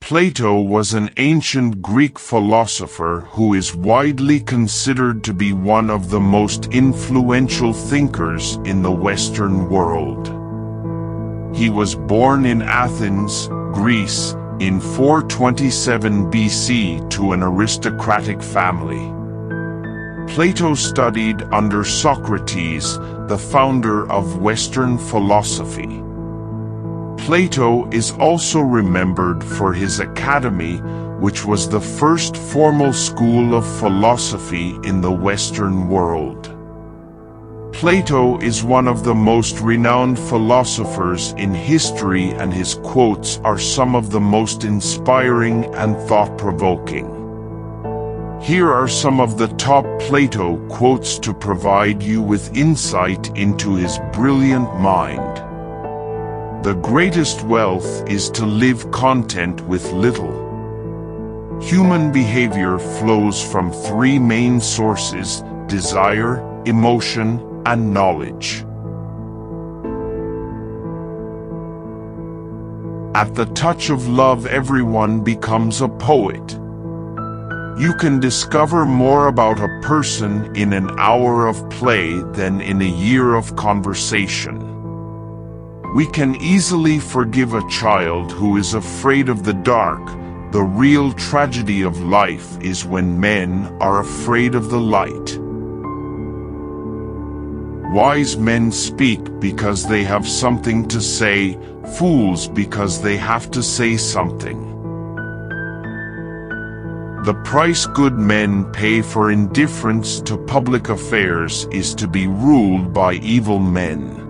Plato was an ancient Greek philosopher who is widely considered to be one of the most influential thinkers in the Western world. He was born in Athens, Greece, in 427 BC to an aristocratic family. Plato studied under Socrates, the founder of Western philosophy. Plato is also remembered for his academy, which was the first formal school of philosophy in the Western world. Plato is one of the most renowned philosophers in history, and his quotes are some of the most inspiring and thought-provoking. Here are some of the top Plato quotes to provide you with insight into his brilliant mind. The greatest wealth is to live content with little. Human behavior flows from three main sources: desire, emotion, and knowledge. At the touch of love, everyone becomes a poet. You can discover more about a person in an hour of play than in a year of conversation. We can easily forgive a child who is afraid of the dark. The real tragedy of life is when men are afraid of the light. Wise men speak because they have something to say, fools because they have to say something. The price good men pay for indifference to public affairs is to be ruled by evil men.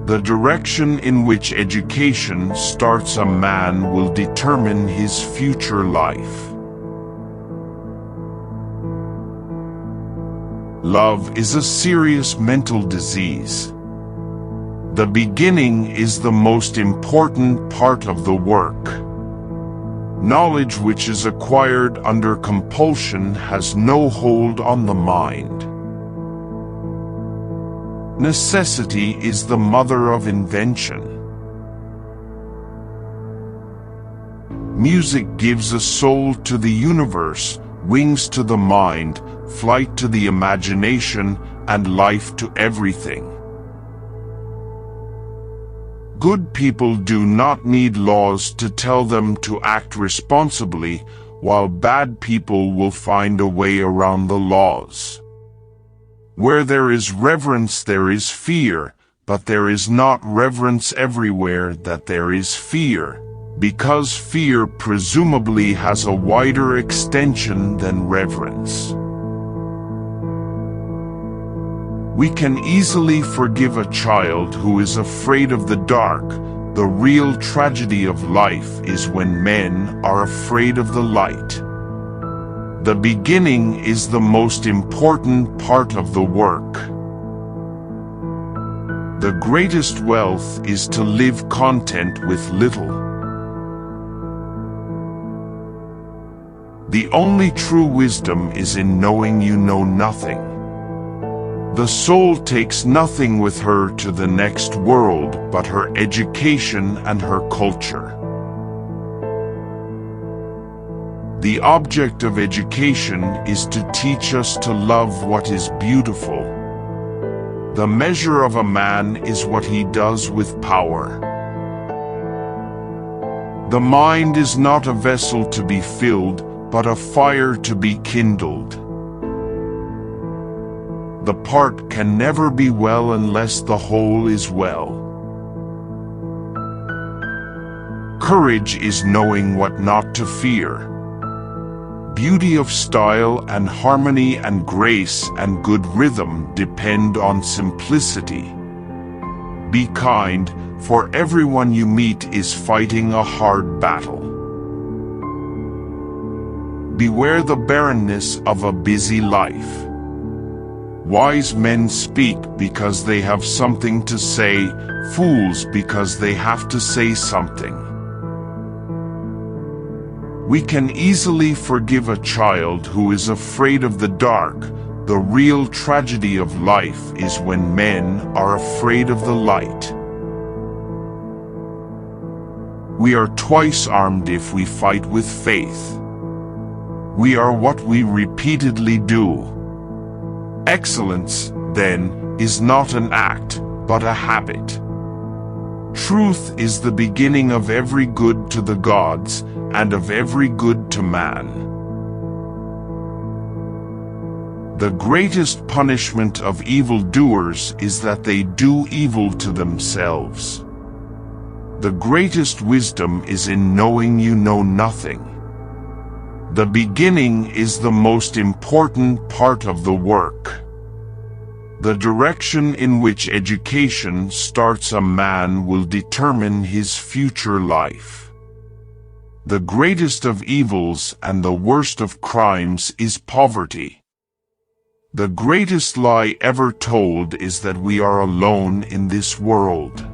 The direction in which education starts a man will determine his future life. Love is a serious mental disease. The beginning is the most important part of the work. Knowledge which is acquired under compulsion has no hold on the mind. Necessity is the mother of invention. Music gives a soul to the universe, wings to the mind, flight to the imagination, and life to everything. Good people do not need laws to tell them to act responsibly, while bad people will find a way around the laws. Where there is reverence there is fear, but there is not reverence everywhere that there is fear, because fear presumably has a wider extension than reverence. We can easily forgive a child who is afraid of the dark. The real tragedy of life is when men are afraid of the light. The beginning is the most important part of the work. The greatest wealth is to live content with little. The only true wisdom is in knowing you know nothing. The soul takes nothing with her to the next world but her education and her culture. The object of education is to teach us to love what is beautiful. The measure of a man is what he does with power. The mind is not a vessel to be filled, but a fire to be kindled. The part can never be well unless the whole is well. Courage is knowing what not to fear. Beauty of style and harmony and grace and good rhythm depend on simplicity. Be kind, for everyone you meet is fighting a hard battle. Beware the barrenness of a busy life. Wise men speak because they have something to say, fools because they have to say something. We can easily forgive a child who is afraid of the dark. The real tragedy of life is when men are afraid of the light. We are twice armed if we fight with faith. We are what we repeatedly do. Excellence, then, is not an act, but a habit. Truth is the beginning of every good to the gods, and of every good to man. The greatest punishment of evildoers is that they do evil to themselves. The greatest wisdom is in knowing you know nothing. The beginning is the most important part of the work. The direction in which education starts a man will determine his future life. The greatest of evils and the worst of crimes is poverty. The greatest lie ever told is that we are alone in this world.